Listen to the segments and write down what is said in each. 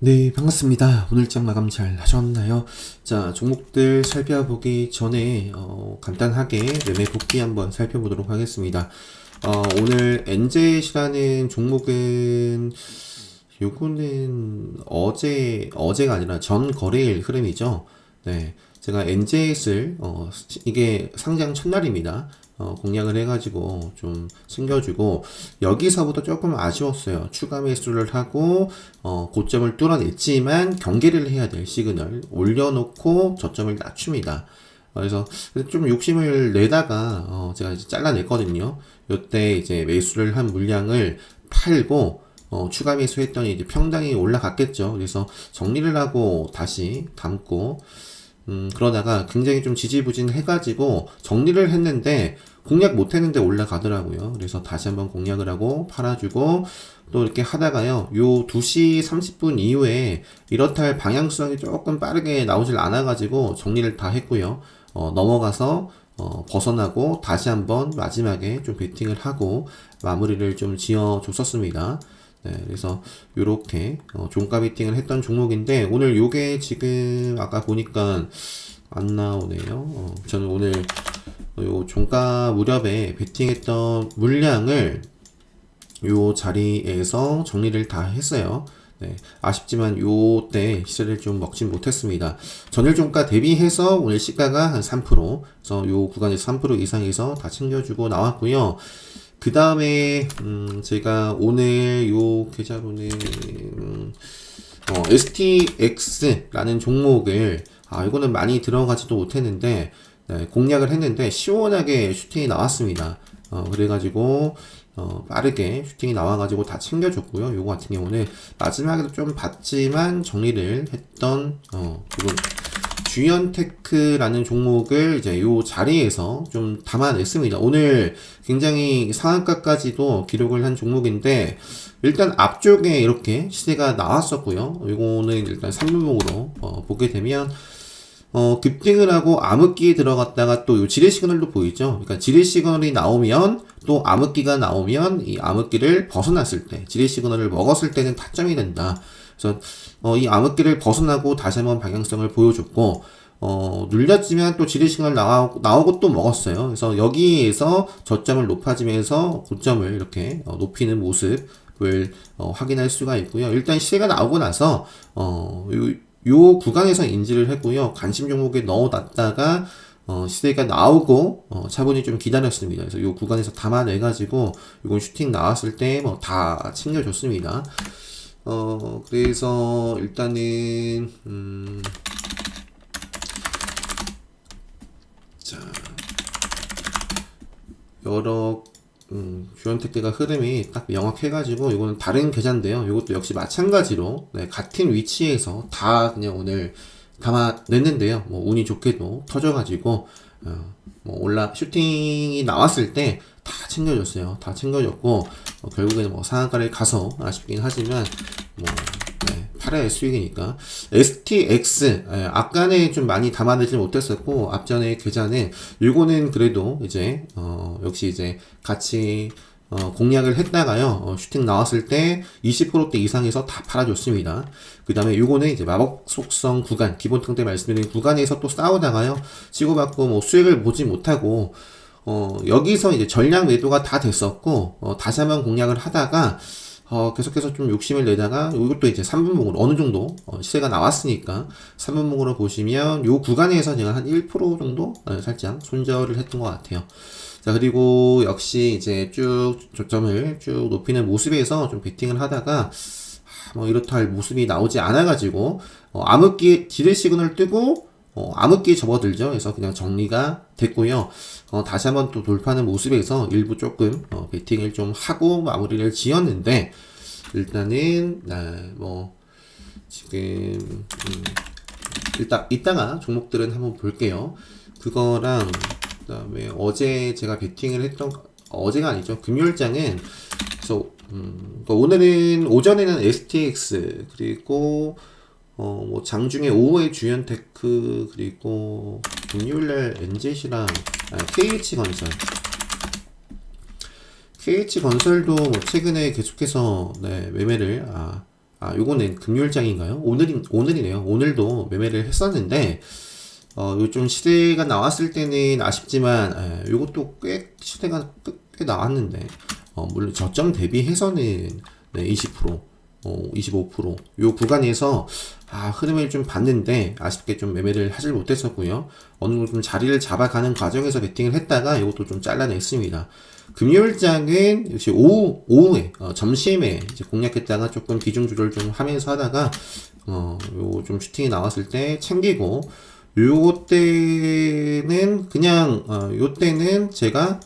네, 반갑습니다. 오늘 장 마감 잘 하셨나요? 자, 종목들 살펴보기 전에 간단하게 매매 복귀 한번 살펴보도록 하겠습니다. 오늘 엔젯이라는 종목은 요거는 어제가 아니라 전 거래일 흐름이죠. 네, 제가 엔젯을 이게 상장 첫날입니다. 공략을 해가지고 좀 챙겨주고 여기서부터 조금 아쉬웠어요. 추가 매수를 하고 고점을 뚫어냈지만 경계를 해야 될 시그널 올려놓고 저점을 낮춥니다. 그래서 좀 욕심을 내다가 제가 이제 잘라냈거든요. 이때 이제 매수를 한 물량을 팔고 추가 매수했더니 이제 평당이 올라갔겠죠. 그래서 정리를 하고 다시 담고 그러다가 굉장히 좀 지지부진 해가지고 정리를 했는데 공략 못 했는데 올라가더라고요. 그래서 다시 한번 공략을 하고 팔아주고 또 이렇게 하다가요. 요 2시 30분 이후에 이렇다 할 방향성이 조금 빠르게 나오질 않아가지고 정리를 다 했고요. 넘어가서 벗어나고 다시 한번 마지막에 좀 베팅을 하고 마무리를 좀 지어 줬었습니다. 네, 그래서 요렇게 종가 베팅을 했던 종목인데 오늘 요게 지금 아까 보니까 안 나오네요. 저는 오늘 요 종가 무렵에 베팅했던 물량을 요 자리에서 정리를 다 했어요. 네, 아쉽지만 요때 시세를 좀 먹진 못했습니다. 전일 종가 대비해서 오늘 시가가 한 3%, 그래서 요 구간에서 3% 이상에서 다 챙겨주고 나왔고요. 그 다음에 제가 오늘 요 계좌로는 STX라는 종목을 이거는 많이 들어가지도 못했는데 네, 공략을 했는데 시원하게 슈팅이 나왔습니다. 그래가지고 빠르게 슈팅이 나와가지고 다 챙겨줬고요. 요거 같은 경우는 마지막에도 좀 봤지만 정리를 했던 부분. 주연테크라는 종목을 이제 요 자리에서 좀 담아냈습니다. 오늘 굉장히 상한가까지도 기록을 한 종목인데 일단 앞쪽에 이렇게 시세가 나왔었고요. 이거는 일단 3분목으로 보게 되면 급등을 하고 암흑기에 들어갔다가 또 요 지뢰 시그널도 보이죠. 그러니까 지뢰 시그널이 나오면 또 암흑기가 나오면 이 암흑기를 벗어났을 때 지뢰 시그널을 먹었을 때는 타점이 된다. 그래서 이 암흑기를 벗어나고 다시 한번 방향성을 보여줬고 눌렸지만 또 지뢰 시그널 나오고 또 먹었어요. 그래서 여기에서 저점을 높아지면서 고점을 이렇게 높이는 모습을 확인할 수가 있고요. 일단 시세가 나오고 나서 요 구간에서 인지를 했고요. 관심 종목에 넣어놨다가 시세가 나오고 차분히 좀 기다렸습니다. 그래서 요 구간에서 담아내가지고 이건 슈팅 나왔을 때 뭐 다 챙겨줬습니다. 그래서 일단은 자 여러 주연택대가 흐름이 딱 명확해가지고 이거는 다른 계좌인데요. 이것도 역시 마찬가지로 네, 같은 위치에서 다 그냥 오늘 담아냈는데요. 뭐 운이 좋게도 터져가지고 뭐 슈팅이 나왔을 때 다 챙겨줬어요. 다 챙겨줬고 결국에는 뭐 상한가를 가서 아쉽긴 하지만 뭐 팔아야 수익이니까. STX 아까는 좀 많이 담아내지 못했었고 앞전에 계좌는 요거는 그래도 이제 역시 이제 같이 공략을 했다가요 슈팅 나왔을 때 20%대 이상에서 다 팔아줬습니다. 그 다음에 요거는 이제 마법 속성 구간 기본 통대 말씀드린 구간에서 또 싸우다가요 치고받고 뭐 수익을 보지 못하고 여기서 이제 전량 매도가 다 됐었고 다시 한번 공략을 하다가 계속해서 좀 욕심을 내다가 이것도 이제 3분목으로 어느 정도 시세가 나왔으니까 3분목으로 보시면 요 구간에서 제가 한 1% 정도 살짝 손절을 했던 것 같아요. 자, 그리고 역시 이제 쭉 저점을 쭉 높이는 모습에서 좀 베팅을 하다가 뭐 이렇다 할 모습이 나오지 않아가지고 암흑기 지뢰 시그널 뜨고 암흑기에 접어들죠. 그래서 그냥 정리가 됐고요. 다시 한번 또 돌파하는 모습에서 일부 조금 베팅을 좀 하고 마무리를 지었는데 일단은 뭐 지금 일단 이따가 종목들은 한번 볼게요. 그거랑 그다음에 어제 제가 베팅을 했던 어제가 아니죠. 금요일장은 그래서 그러니까 오늘은 오전에는 STX 그리고 뭐 장중에 오후에 주연테크 그리고 금요일날 엔젯이랑 KH건설 KH건설도 뭐 최근에 계속해서 매매를 요거는 금요일장인가요? 오늘이네요. 오늘도 매매를 했었는데, 요좀 시세가 나왔을 때는 아쉽지만, 요것도 시세가 꽤 나왔는데, 물론 저점 대비해서는, 네, 20%, 25%. 요 구간에서, 흐름을 좀 봤는데, 아쉽게 좀 매매를 하질 못했었고요. 어느 정도 좀 자리를 잡아가는 과정에서 베팅을 했다가, 요것도 좀 잘라냈습니다. 금요일장은 역시 오후에, 점심에 이제 공략했다가 조금 비중 조절 좀 하면서 하다가, 요 좀 슈팅이 나왔을 때 챙기고, 요 때는 그냥, 요 때는 제가,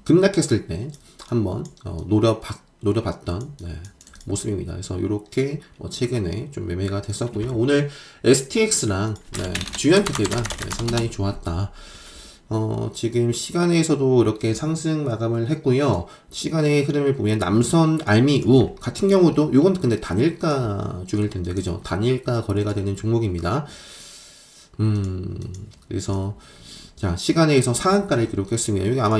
급락했을 때 한번, 노려봤던, 네, 모습입니다. 그래서 이렇게 최근에 좀 매매가 됐었고요. 오늘 STX랑 네, 주연 특혜가 네, 상당히 좋았다. 지금 시간에서도 이렇게 상승 마감을 했고요. 시간의 흐름을 보면 남선 알미우 같은 경우도 이건 근데 단일가 중일 텐데 그죠? 단일가 거래가 되는 종목입니다. 그래서 자 시간에서 상한가를 기록했습니다. 여기 아마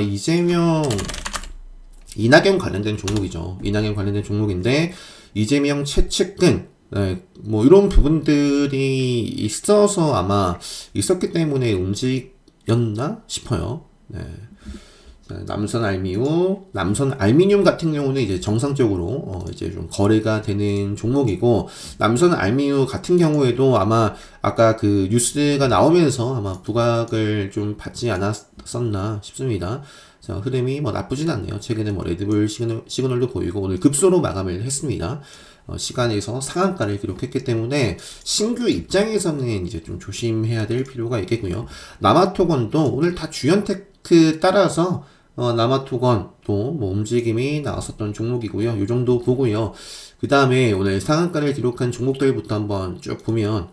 이낙연 관련된 종목이죠. 이낙연 관련된 종목인데 이재명 최측근 네, 뭐 이런 부분들이 있어서 아마 있었기 때문에 움직였나 싶어요. 네. 남선 알미늄 같은 경우는 이제 정상적으로 이제 좀 거래가 되는 종목이고 남선 알미늄 같은 경우에도 아마 아까 그 뉴스가 나오면서 아마 부각을 좀 받지 않았었나 싶습니다. 자, 흐름이 뭐 나쁘진 않네요. 최근에 뭐 레드불 시그널도 보이고 오늘 급소로 마감을 했습니다. 시간에서 상한가를 기록했기 때문에 신규 입장에서는 이제 좀 조심해야 될 필요가 있겠고요. 남아토건도 오늘 다 주연테크 따라서 남아토건 또 뭐 움직임이 나왔었던 종목이고요. 요 정도 보고요. 그 다음에 오늘 상한가를 기록한 종목들부터 한번 쭉 보면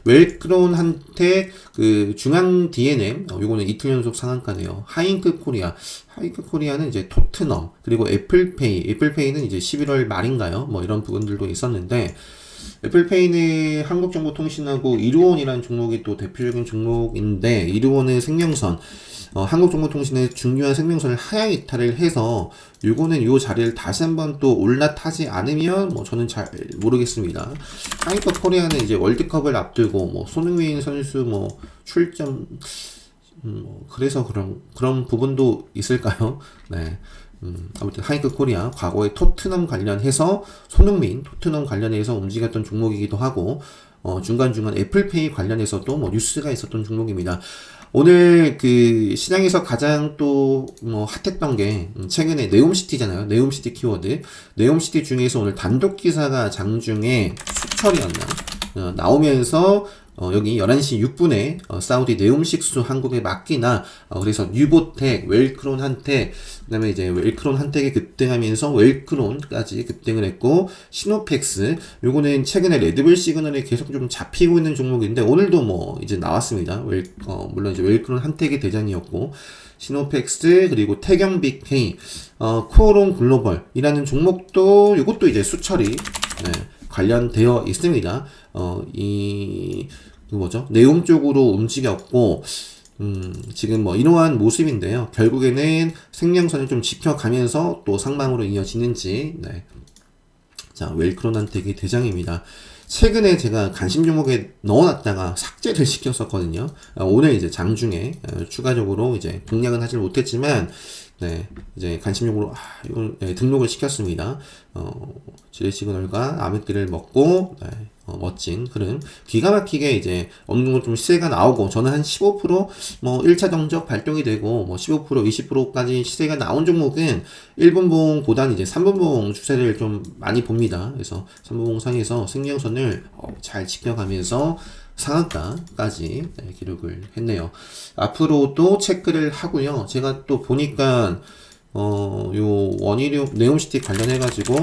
웰크론 한테 그 중앙 D&M 요거는 이틀 연속 상한가네요. 하잉크 코리아는 이제 토트넘 그리고 애플페이는 이제 11월 말인가요? 뭐 이런 부분들도 있었는데 애플페이는 한국정보통신하고 이루온이라는 종목이 또 대표적인 종목인데 이루온은 생명선 한국정보통신의 중요한 생명선을 하향 이탈을 해서 요거는 요 자리를 다시 한번 또 올라타지 않으면 뭐 저는 잘 모르겠습니다. 하이퍼 코리아는 이제 월드컵을 앞두고 뭐 손흥민 선수 뭐 출전 그래서 그런 부분도 있을까요? 네. 아무튼 하이크 코리아 과거에 토트넘 관련해서 토트넘 관련해서 움직였던 종목이기도 하고 중간중간 애플페이 관련해서도 뭐 뉴스가 있었던 종목입니다. 오늘 그 시장에서 가장 또 뭐 핫했던 게 최근에 네옴시티잖아요. 네옴시티 키워드. 네옴시티 중에서 오늘 단독 기사가 장중에 수철이었나 나오면서 여기 11시 6분에 사우디 네옴식수 한국에 맡기나 그래서 뉴보텍, 웰크론 한텍 그 다음에 이제 웰크론 한텍이 급등하면서 웰크론까지 급등을 했고 시노펙스 요거는 최근에 레드불 시그널에 계속 좀 잡히고 있는 종목인데 오늘도 뭐 이제 나왔습니다. 물론 이제 웰크론 한텍이 대장이었고 시노펙스 그리고 태경BK 코오롱 글로벌이라는 종목도 요것도 이제 수철이 네, 관련되어 있습니다. 네옴 쪽으로 움직였고, 지금 뭐 이러한 모습인데요. 결국에는 생명선을 좀 지켜가면서 또 상방으로 이어지는지, 네. 자, 웰크론한테게 대장입니다. 최근에 제가 관심 종목에 넣어놨다가 삭제를 시켰었거든요. 오늘 이제 장중에 추가적으로 이제 공략은 하질 못했지만, 네, 이제 관심용으로, 이걸, 네, 등록을 시켰습니다. 지뢰 시그널과 아메띠를 먹고, 네, 멋진 흐름. 기가 막히게 이제 어느 정도 좀 시세가 나오고, 저는 한 15%, 뭐, 1차 정적 발동이 되고, 뭐, 15%, 20%까지 시세가 나온 종목은 1분봉보다는 이제 3분봉 추세를 좀 많이 봅니다. 그래서 3분봉 상에서 생명선을 잘 지켜가면서, 상한가까지 네, 기록을 했네요. 앞으로도 체크를 하고요. 제가 또 보니까 요 원희룡 네옴시티 관련해가지고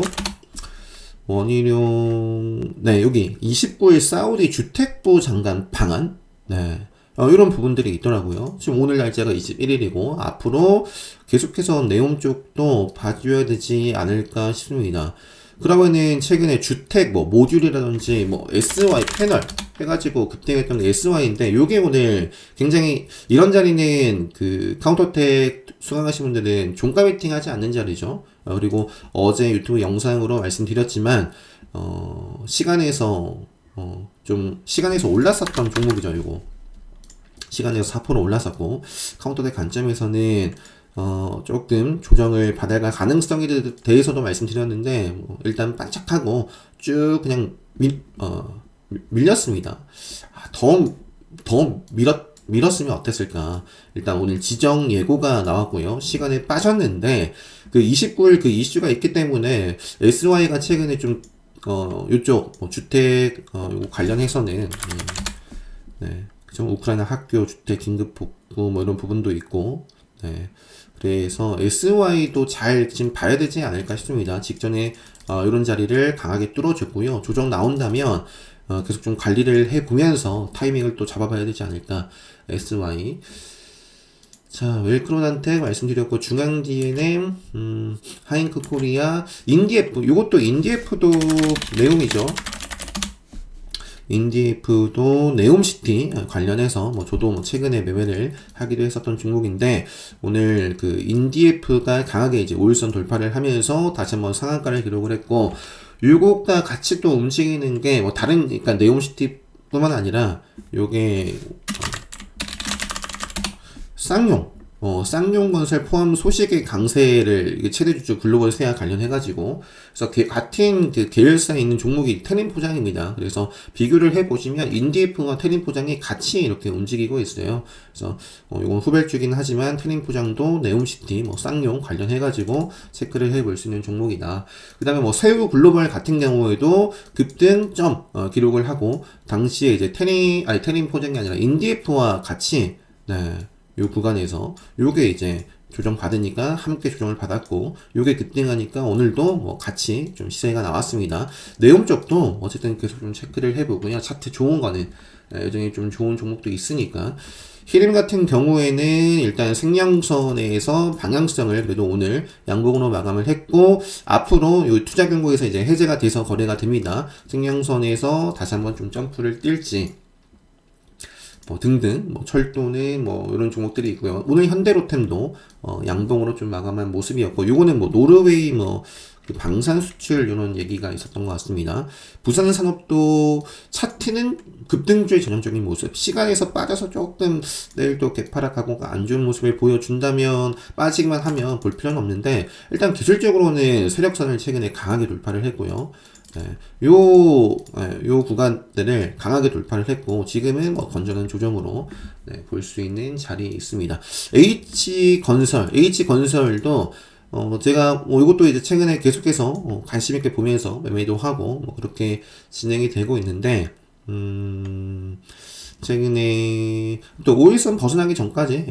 네 여기 29일 사우디 주택부 장관 방한 네 이런 부분들이 있더라고요. 지금 오늘 날짜가 21일이고 앞으로 계속해서 네옴 쪽도 봐줘야 되지 않을까 싶습니다. 그러면은 최근에 주택 뭐 모듈이라든지 뭐 SY 패널 해가지고 급등했던 SY인데 요게 오늘 굉장히 이런 자리는 그 카운터텍 수강하신 분들은 종가 베팅 하지 않는 자리죠. 그리고 어제 유튜브 영상으로 말씀드렸지만 시간에서 시간에서 올랐었던 종목이죠. 요거 시간에서 4% 올랐었고 카운터텍 관점에서는 조금 조정을 받아야 할 가능성에 대해서도 말씀드렸는데 일단 반짝하고 쭉 그냥 밀렸습니다. 더 밀었으면 어땠을까? 일단 오늘 지정 예고가 나왔고요. 시간에 빠졌는데 그 29일 그 이슈가 있기 때문에 SY가 최근에 좀 요쪽 주택 요거 관련해서는 네. 그죠? 우크라이나 학교 주택 긴급 복구 뭐 이런 부분도 있고 네. 그래서 SY도 잘 지금 봐야 되지 않을까 싶습니다. 직전에 이런 자리를 강하게 뚫어줬고요. 조정 나온다면 계속 좀 관리를 해보면서 타이밍을 또 잡아봐야 되지 않을까. SY. 자, 웰크론한테 말씀드렸고 중앙DNM, 하잉크 코리아, 인디에프. 요것도 인디에프도 내용이죠. 인디에프도 네옴시티 관련해서 저도 최근에 매매를 하기도 했었던 종목인데 오늘 그 인디에프가 강하게 이제 5일선 돌파를 하면서 다시 한번 상한가를 기록을 했고 요것과 같이 또 움직이는 게 다른 그러니까 네옴시티 뿐만 아니라 요게 쌍용건설 포함 소식의 강세를 최대 주주 글로벌 세아 관련해가지고 그래서 같은 그 계열사에 있는 종목이 테린포장입니다. 그래서 비교를 해보시면 인디에프와 테린포장이 같이 이렇게 움직이고 있어요. 그래서 이건 후발주긴 하지만 테린포장도 네옴시티, 쌍용 관련해가지고 체크를 해볼 수 있는 종목이다. 그 다음에 세우 글로벌 같은 경우에도 급등점 기록을 하고 당시에 이제 테린포장이 아니라 인디에프와 같이 요 구간에서 요게 이제 조정 받으니까 함께 조정을 받았고 요게 급등하니까 오늘도 같이 좀 시세가 나왔습니다. 네옴 쪽도 어쨌든 계속 좀 체크를 해보고요. 차트 좋은 거는 여전히 좀 좋은 종목도 있으니까 히림 같은 경우에는 일단 생명선에서 방향성을 그래도 오늘 양봉으로 마감을 했고 앞으로 요 투자 경고에서 이제 해제가 돼서 거래가 됩니다. 생명선에서 다시 한번 좀 점프를 뛸지 등등 철도는 이런 종목들이 있고요. 오늘 현대로템도 양봉으로 좀 마감한 모습이었고 요거는 노르웨이 그 방산 수출 이런 얘기가 있었던 것 같습니다. 부산산업도 차트는 급등주의 전형적인 모습. 시간에서 빠져서 조금 내일 또 개파락하고 안 좋은 모습을 보여준다면 빠지기만 하면 볼 필요는 없는데 일단 기술적으로는 세력선을 최근에 강하게 돌파를 했고요. 요 구간들을 강하게 돌파를 했고 지금은 건전한 조정으로 볼 수 있는 자리에 있습니다. H건설도 제가 이것도 이제 최근에 계속해서 관심 있게 보면서 매매도 하고 그렇게 진행이 되고 있는데 최근에 또 5일선 벗어나기 전까지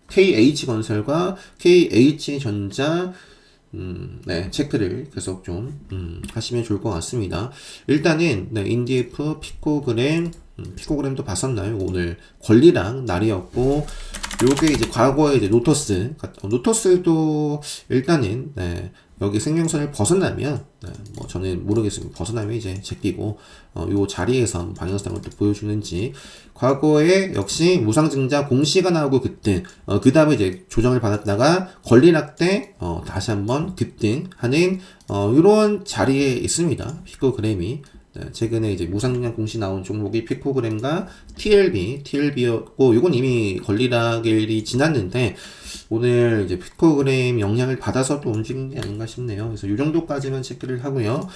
KH건설과 KH전자 체크를 계속 좀 하시면 좋을 것 같습니다. 일단은 인디에프 피코그램도 봤었나요? 오늘 권리랑 날이었고 요게 이제 과거에 이제 노토스도 일단은 여기 생명선을 벗어나면 저는 모르겠습니다. 벗어나면 이제 제끼고 요 자리에서 방향성을 또 보여주는지 과거에 역시 무상증자 공시가 나오고 급등 그 다음에 이제 조정을 받았다가 권리락 때 다시 한번 급등하는 이런 자리에 있습니다. 피코그램이 최근에 이제 무상증자 공시 나온 종목이 피코그램과 TLB였고 이건 이미 권리락일이 지났는데 오늘 이제 피코그램 영향을 받아서 또 움직인 게 아닌가 싶네요. 그래서 이 정도까지만 체크를 하고요.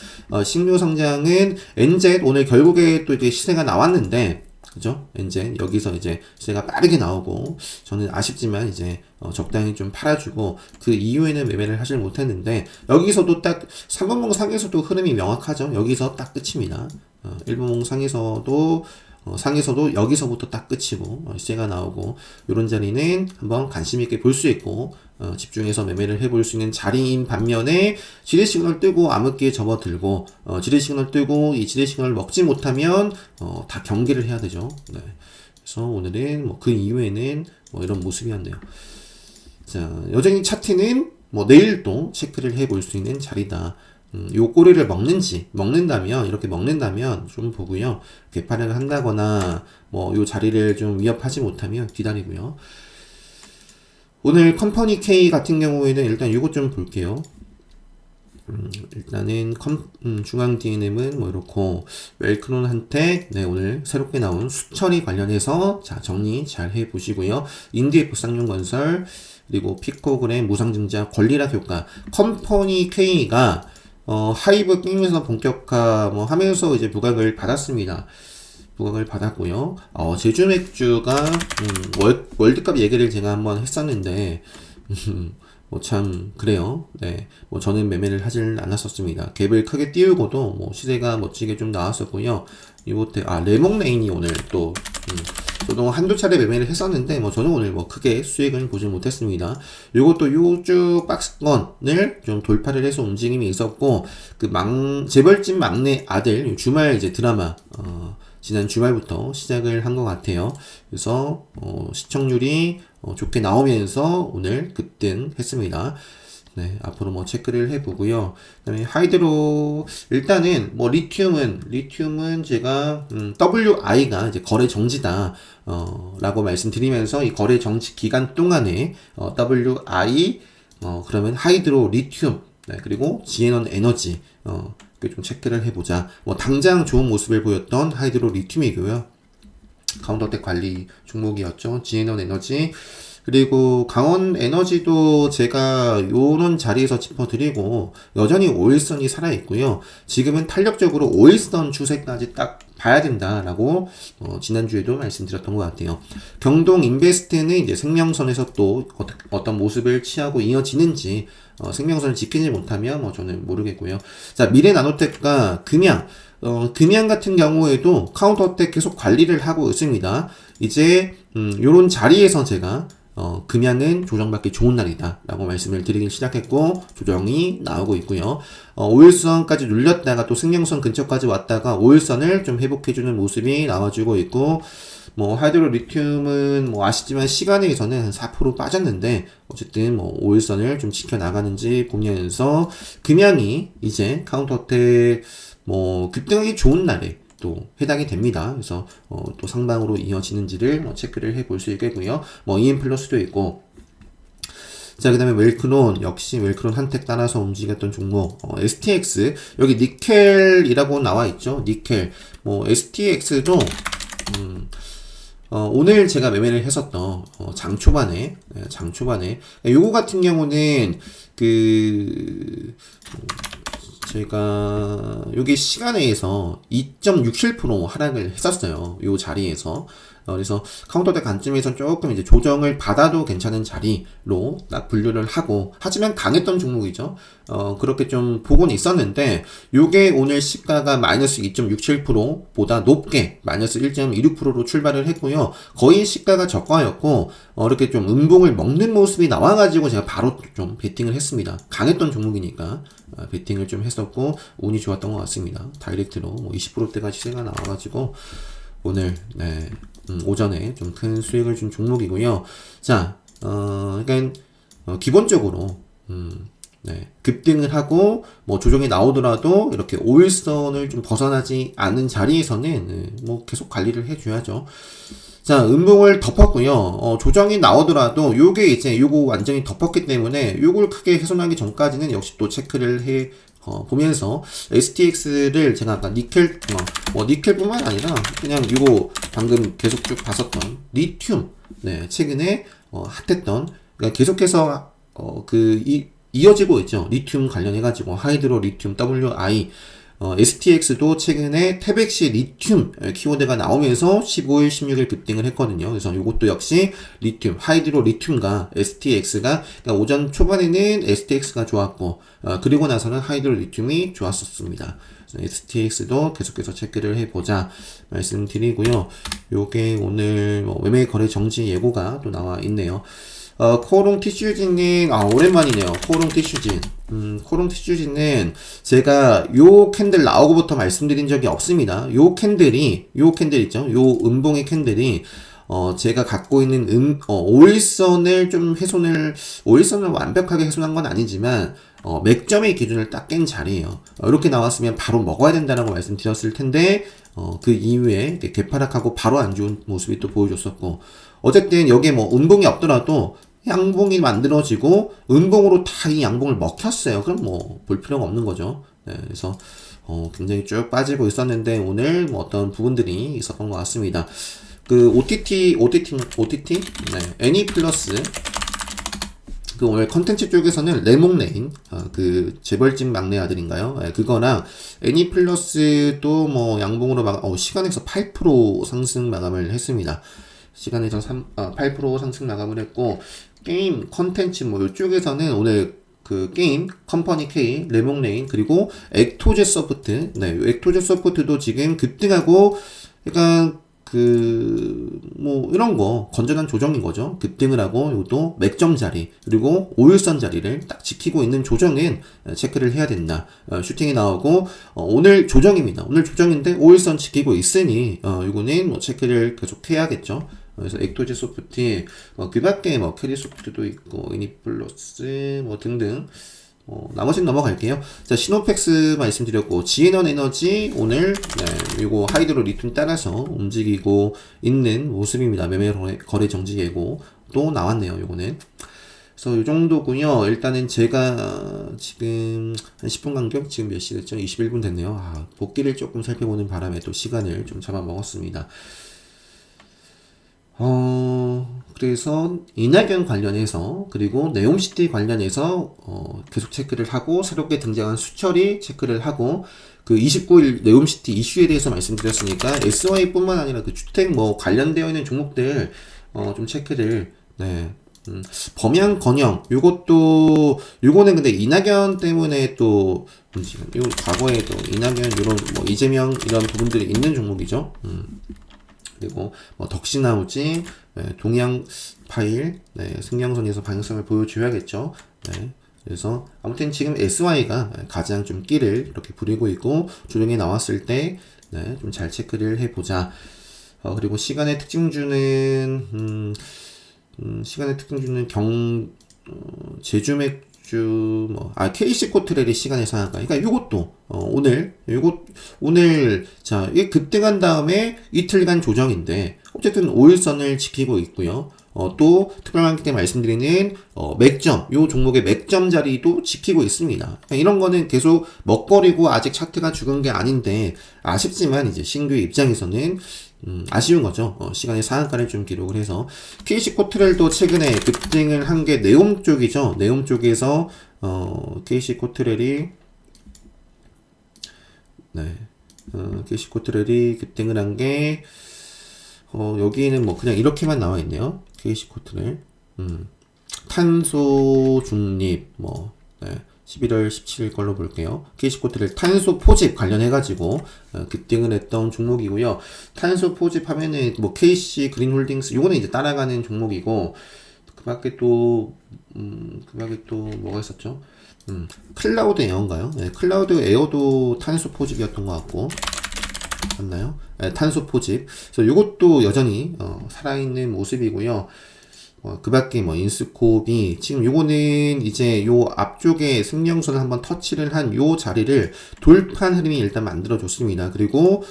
신규 성장은 NZ 오늘 결국에 또 이제 시세가 나왔는데 그죠? NZ 여기서 이제 시세가 빠르게 나오고 저는 아쉽지만 이제 적당히 좀 팔아주고 그 이후에는 매매를 하질 못했는데 여기서도 딱 3분봉 상에서도 흐름이 명확하죠. 여기서 딱 끝입니다. 1분봉 상에서도 여기서부터 딱 끝이고 시세가 나오고 이런 자리는 한번 관심 있게 볼 수 있고 집중해서 매매를 해볼 수 있는 자리인 반면에 지뢰 시그널 뜨고 암흑기에 접어들고 지뢰 시그널 뜨고 이 지뢰 시그널을 먹지 못하면 다 경계를 해야 되죠. 그래서 오늘은 그 이후에는 이런 모습이었네요. 자, 여전히 차트는 내일도 체크를 해볼 수 있는 자리다. 요 꼬리를 먹는다면, 이렇게 먹는다면 좀 보고요. 개파를 한다거나, 뭐, 요 자리를 좀 위협하지 못하면 기다리고요. 오늘 컴퍼니 K 같은 경우에는 일단 요것 좀 볼게요. 일단은 중앙 DNM은 뭐 이렇고, 웰크론 한택, 네, 오늘 새롭게 나온 수처리 관련해서 자, 정리 잘 해 보시고요. 인디에프 쌍용건설, 그리고 피코그램 무상증자 권리락 효과, 컴퍼니 K가 하이브 게임에서 본격화 뭐 하면서 이제 부각을 받았습니다. 부각을 받았고요. 제주 맥주가 월드컵 얘기를 제가 한번 했었는데 뭐 참 그래요. 네, 뭐 저는 매매를 하질 않았었습니다. 갭을 크게 띄우고도 뭐 시세가 멋지게 좀 나왔었고요. 이곳에 레몬레인이 오늘 또 저도 한두 차례 매매를 했었는데 뭐 저는 오늘 뭐 크게 수익을 보지 못했습니다. 요것도 요주 박스권을 좀 돌파를 해서 움직임이 있었고 그 재벌집 막내 아들 주말 이제 드라마 지난 주말부터 시작을 한 것 같아요. 그래서 시청률이 좋게 나오면서 오늘 급등했습니다. 네, 앞으로 뭐 체크를 해보고요. 그다음에 하이드로 일단은 뭐 리튬은 제가 WI가 이제 거래 정지다 라고 말씀드리면서 이 거래 정지 기간 동안에 WI 그러면 하이드로 리튬 네, 그리고 지에넌 에너지 좀 체크를 해보자. 뭐 당장 좋은 모습을 보였던 하이드로 리튬이고요. 카운터텍 관리 종목이었죠. 지에넌 에너지. 그리고 강원 에너지도 제가 요런 자리에서 짚어드리고 여전히 오일선이 살아있고요. 지금은 탄력적으로 오일선 추세까지 딱 봐야 된다라고 지난주에도 말씀드렸던 것 같아요. 경동 인베스트는 이제 생명선에서 또 어떤 모습을 취하고 이어지는지 생명선을 지키지 못하면 뭐 저는 모르겠고요. 자, 미래나노텍과 금양 같은 경우에도 카운터텍 계속 관리를 하고 있습니다. 이제 요런 자리에서 제가 금양은 조정받기 좋은 날이다 라고 말씀을 드리기 시작했고 조정이 나오고 있고요. 5일선까지 눌렸다가 또 승용선 근처까지 왔다가 5일선을 좀 회복해주는 모습이 나와주고 있고 뭐 하이드로 리튬은 뭐 아시지만 시간에 의해서는 한 4% 빠졌는데 어쨌든 뭐 5일선을 좀 지켜나가는지 보면서 금양이 이제 카운터텍 뭐 급등하기 좋은 날에 또 해당이 됩니다. 그래서 또 상방으로 이어지는지를 뭐 체크를 해볼 수 있겠고요. 뭐 EM 플러스도 있고 자, 그 다음에 웰크론, 역시 웰크론 한택 따라서 움직였던 종목, STX, 여기 니켈이라고 나와 있죠. 니켈. 뭐, STX도, 오늘 제가 매매를 했었던, 장 초반에, 요거 같은 경우는, 제가 여기 시간에 의해서 2.67% 하락을 했었어요. 요 자리에서. 그래서 카운터대 관점에서 조금 이제 조정을 받아도 괜찮은 자리로 딱 분류를 하고, 하지만 강했던 종목이죠. 그렇게 좀 보고는 있었는데, 요게 오늘 시가가 마이너스 2.67%보다 높게 마이너스 1.26%로 출발을 했고요. 거의 시가가 저가였고, 이렇게 좀 음봉을 먹는 모습이 나와가지고 제가 바로 좀 베팅을 했습니다. 강했던 종목이니까. 베팅을 좀 했었고, 운이 좋았던 것 같습니다. 다이렉트로 뭐 20%대까지 시세가 나와가지고, 오늘, 네. 오전에 좀 큰 수익을 준 종목이고요. 자, 그러니까 기본적으로 네, 급등을 하고 뭐 조정이 나오더라도 이렇게 5일선을 좀 벗어나지 않는 자리에서는 뭐 계속 관리를 해줘야죠. 자, 음봉을 덮었고요. 조정이 나오더라도 요게 이제 요거 완전히 덮었기 때문에 요걸 크게 훼손하기 전까지는 역시 또 체크를 해 보면서 STX를 제가 아까 니켈, 니켈뿐만 아니라 그냥 이거 방금 계속 쭉 봤었던 리튬, 네, 최근에 핫했던, 그러니까 계속해서 이어지고 있죠. 리튬 관련해가지고 하이드로 리튬 WI, STX도 최근에 태백시 리튬 키워드가 나오면서 15일, 16일 급등을 했거든요. 그래서 이것도 역시 리튬, 하이드로 리튬과 STX가, 그러니까 오전 초반에는 STX가 좋았고, 그리고 나서는 하이드로 리튬이 좋았었습니다. STX도 계속해서 체크를 해보자 말씀드리고요. 요게 오늘 뭐 매매 거래 정지 예고가 또 나와 있네요. 코오롱 티슈진님, 오랜만이네요. 코오롱 티슈진. 코오롱 티슈진은 제가 요 캔들 나오고부터 말씀드린 적이 없습니다. 요 캔들 있죠? 요 음봉의 캔들이, 제가 갖고 있는, 5일선을 좀 오일선을 완벽하게 훼손한 건 아니지만, 맥점의 기준을 딱 깬 자리예요. 이렇게 나왔으면 바로 먹어야 된다라고 말씀드렸을 텐데 그 이후에 개파락하고 바로 안 좋은 모습이 또 보여줬었고, 어쨌든 여기에 뭐 음봉이 없더라도 양봉이 만들어지고 음봉으로 다 이 양봉을 먹혔어요. 그럼 뭐 볼 필요가 없는 거죠. 네, 그래서 굉장히 쭉 빠지고 있었는데 오늘 뭐 어떤 부분들이 있었던 것 같습니다. 그 OTT 네, 애니플러스 그 오늘 컨텐츠 쪽에서는 레몽레인 그 재벌집 막내 아들인가요? 네, 그거랑 애니플러스도 뭐 양봉으로 시간에서 8% 상승 마감을 했습니다. 시간에서 8% 상승 마감을 했고, 게임 컨텐츠 뭐 이쪽에서는 오늘 그 게임 컴퍼니 K, 레몽레인, 그리고 액토제 소프트, 네, 액토제 소프트도 지금 급등하고 약간 뭐 이런 거 건전한 조정인 거죠. 급등을 하고 이것도 맥점 자리 그리고 5일선 자리를 딱 지키고 있는 조정은 체크를 해야 된다. 슈팅이 나오고 오늘 조정입니다. 오늘 조정인데 5일선 지키고 있으니 이거는 뭐 체크를 계속 해야겠죠. 그래서 액토제 소프트 그 밖에 뭐 캐리 소프트도 있고 애니플러스 뭐 등등 나머지는 넘어갈게요. 자, 시노펙스 말씀드렸고, 지에넌 에너지 오늘 네, 요거 하이드로 리튬 따라서 움직이고 있는 모습입니다. 매매 거래 정지 예고 또 나왔네요. 요거는. 그래서 요 정도고요. 일단은 제가 지금 한 10분 간격, 지금 몇 시 됐죠? 21분 됐네요. 복귀를 조금 살펴보는 바람에 또 시간을 좀 잡아먹었습니다. 그래서 이낙연 관련해서 그리고 네옴시티 관련해서 계속 체크를 하고, 새롭게 등장한 수철이 체크를 하고, 그 29일 네옴시티 이슈에 대해서 말씀드렸으니까 SY뿐만 아니라 그 주택 뭐 관련되어 있는 종목들 좀 체크를 범양 건영 요거는 근데 이낙연 때문에 또 요 과거에도 이낙연 이런 뭐 이재명 이런 부분들이 있는 종목이죠. 그리고 뭐 덕신하우징, 네, 동양 파일, 네, 승량선에서 방향성을 보여줘야겠죠. 네, 그래서 아무튼 지금 SY가 가장 좀 끼를 이렇게 부리고 있고, 조정이 나왔을 때 네, 좀 잘 체크를 해보자. 그리고 시간의 특징주는 제주 맥주 KC 코트레리 시간의 상한가. 그러니까 요것도 오늘 자, 이게 급등한 다음에 이틀간 조정인데 어쨌든 5일선을 지키고 있고요. 또 특별한 때 말씀드리는 맥점, 요 종목의 맥점 자리도 지키고 있습니다. 그러니까 이런 거는 계속 먹거리고 아직 차트가 죽은 게 아닌데 아쉽지만 이제 신규 입장에서는 아쉬운 거죠. 시간의 상한가를 좀 기록을 해서 KC 코트렐도 최근에 급등을 한 게 네옴 쪽이죠. 네옴 쪽에서 KC 코트렐이 KC 코트렐이 급등을 한 게 여기는 뭐 그냥 이렇게만 나와 있네요. KC 코트렐 탄소 중립 11월 17일 걸로 볼게요. KC 코트렐 탄소 포집 관련해가지고 급등을 했던 종목이고요. 탄소 포집 하면은 뭐 KC 그린홀딩스 요거는 이제 따라가는 종목이고, 그 밖에 또 뭐가 있었죠? 클라우드 에어인가요? 네, 클라우드 에어도 탄소 포집이었던 것 같고, 맞나요? 네, 탄소 포집. 그래서 요것도 여전히 살아있는 모습이고요. 그 밖에 뭐 인스코비 지금 요거는 이제 요 앞쪽에 승령선을 한번 터치를 한 요 자리를 돌파한 흐름이 일단 만들어 줬습니다. 그리고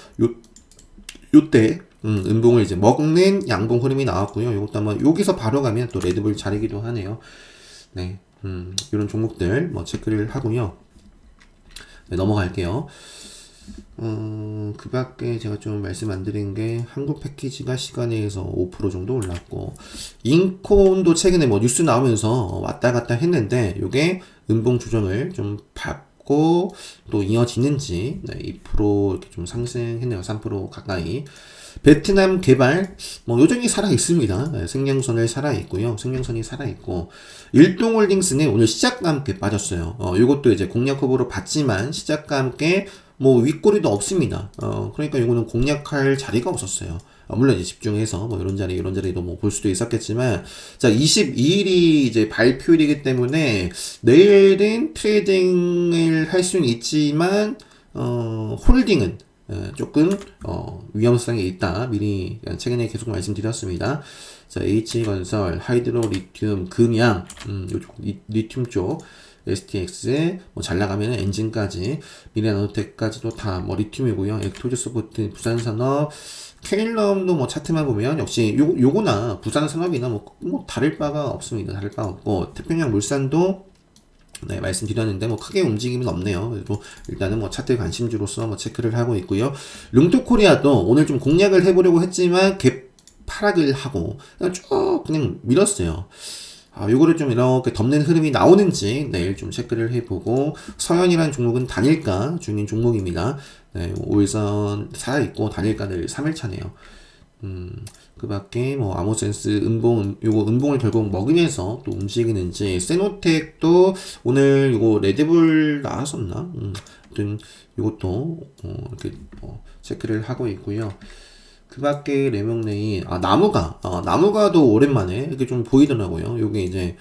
요때 음봉을 이제 먹는 양봉 흐름이 나왔고요. 요것도 한번 여기서 바로 가면 또 레드불 자리기도 하네요. 네, 이런 종목들 뭐 체크를 하고요. 네, 넘어갈게요. 그 밖에 제가 좀 말씀 안 드린 게 한국 패키지가 시간에서 5% 정도 올랐고, 인콘도 최근에 뭐 뉴스 나오면서 왔다 갔다 했는데 요게 음봉 조정을 좀 받고 또 이어지는지 2% 이렇게 좀 상승했네요. 3% 가까이. 베트남 개발 뭐 여전히 살아 있습니다. 네, 생명선을 살아 있고요. 생명선이 살아 있고, 일동홀딩스는 오늘 시작과 함께 빠졌어요. 요것도 이제 공략 후보로 봤지만 시작과 함께 뭐 윗꼬리도 없습니다. 그러니까 이거는 공략할 자리가 없었어요. 물론 이제 집중해서 뭐 이런 자리도 뭐 볼 수도 있었겠지만, 자, 22일이 이제 발표일이기 때문에 내일은 트레이딩을 할 수는 있지만 홀딩은 조금 위험성이 있다. 미리 최근에 계속 말씀드렸습니다. 자, H건설, 하이드로 리튬, 금양, 요쪽 리튬 쪽 STX, 뭐 잘 나가면 엔진까지, 미래나노텍까지도 다 뭐 리튬이고요. 엘토저소프트, 부산산업, 케일럼도 뭐 차트만 보면 역시 요거나 부산산업이나 뭐 다를 바가 없습니다. 다를 바가 없고, 태평양 물산도 네, 말씀드렸는데 뭐 크게 움직임은 없네요. 그래도 일단은 뭐 차트 관심주로서 뭐 체크를 하고 있고요. 룽토코리아도 오늘 좀 공략을 해보려고 했지만 갭 하락을 하고 그냥 밀었어요. 요거를 좀 이렇게 덮는 흐름이 나오는지 내일 좀 체크를 해보고, 서현이라는 종목은 단일가 중인 종목입니다. 네, 5일선 살아있고 단일가 내일 3일차네요. 그 밖에 뭐 아모센스, 요거 은봉을 결국 먹으면서 또 움직이는지, 세노텍도 오늘 요거 레드불 나왔었나? 아무튼 요것도 이렇게 체크를 하고 있고요. 그 밖에 레몬레인, 나무가도 오랜만에 이렇게 좀 보이더라고요. 요게 이제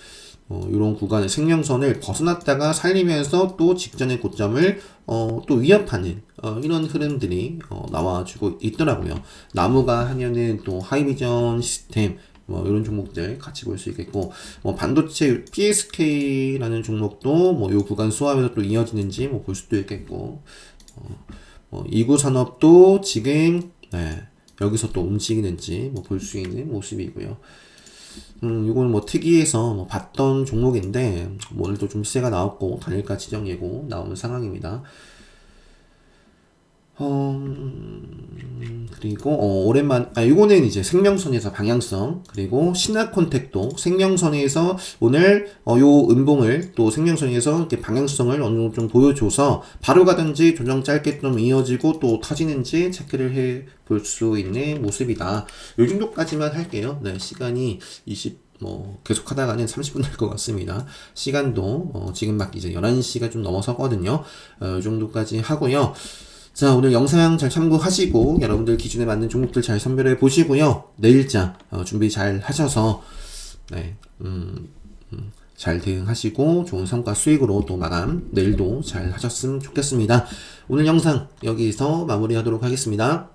이런 구간의 생명선을 벗어났다가 살리면서 또 직전의 고점을 또 위협하는 이런 흐름들이 나와주고 있더라고요. 나무가 하면은 또 하이비전 시스템 뭐 이런 종목들 같이 볼 수 있겠고, 뭐 반도체 PSK라는 종목도 뭐 요 구간 수합에서 또 이어지는지 뭐 볼 수도 있겠고, 이구산업도 지금 여기서 또 움직이는지 뭐 볼 수 있는 모습이고요. 이건 뭐 특이해서 뭐 봤던 종목인데, 뭐 오늘도 좀 시세가 나왔고 단일가 지정 예고 나오는 상황입니다. 그리고 이거는 이제 생명선에서 방향성, 그리고 신화콘택도 생명선에서 오늘 요 음봉을 또 생명선에서 이렇게 방향성을 어느 정도 좀 보여줘서 바로 가든지 조정 짧게 좀 이어지고 또 터지는지 체크를 해 볼 수 있는 모습이다. 요 정도까지만 할게요. 네, 시간이 계속 하다가는 30분 될 것 같습니다. 시간도 지금 막 이제 11시가 좀 넘어서거든요. 요 정도까지 하고요. 자, 오늘 영상 잘 참고하시고 여러분들 기준에 맞는 종목들 잘 선별해 보시고요. 내일자 준비 잘 하셔서 잘 대응하시고 좋은 성과 수익으로 또 마감 내일도 잘 하셨으면 좋겠습니다. 오늘 영상 여기서 마무리하도록 하겠습니다.